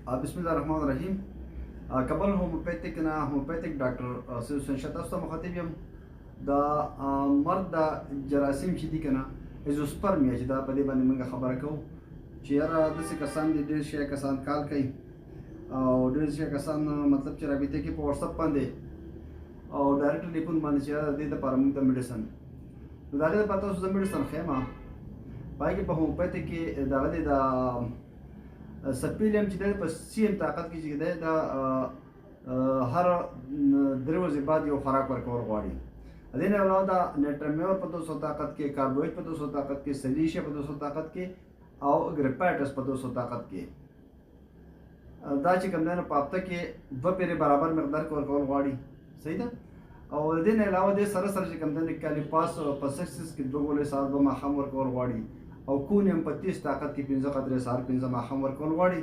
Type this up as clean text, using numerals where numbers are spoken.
بسم الله الرحمن الرحیم. کابل هومیوپیتھک نه هومیوپیتھک ډاکټر سید حسین شاه تاسو ته مخاطب یم. دا مرد د جراثیم چې دي که نه ایزوسپرمیا چې دا په دې باندې موږ خبره کوو چې یاره داسې کسان دي، ډېر شي کسان کال کوي او ډېر شي کسان مطلب چې رابطه کوي په واتساپ باندې او ډایرکټ ټلیفون باندې چې یاره د دې دپاره موږ ته میډیسن نو د هغې دپاره تاسو زه میډیسن ښیم. په هغې کې په هومیوپیتھک کې دغه دی د سپیلیم چې دی په سیم طاقت کې چې دی دا هر 3 ورځې بعد یو خوراک ورکول غواړي. د دې نه علاوه دا نیټرمیور په 200 طاقت کې، کاربوهایډریټ په 200 طاقت کې، سلیشیا په 200 طاقت کې او ګریپایټس په 200 طاقت کې. دا چې کوم دی نو په هفته کې 2 پیرې برابر مقدار کې ورکول غواړي. صحیح ده. او د دې نه علاوه د سره سره چې کوم دی کالیپاس په 66 کې 2 ګولې ساعت به ماښام ورکول غواړي او کونیم په 30 طاقت کې 15 قطرې سهار 15 ماښام ورکول غواړي.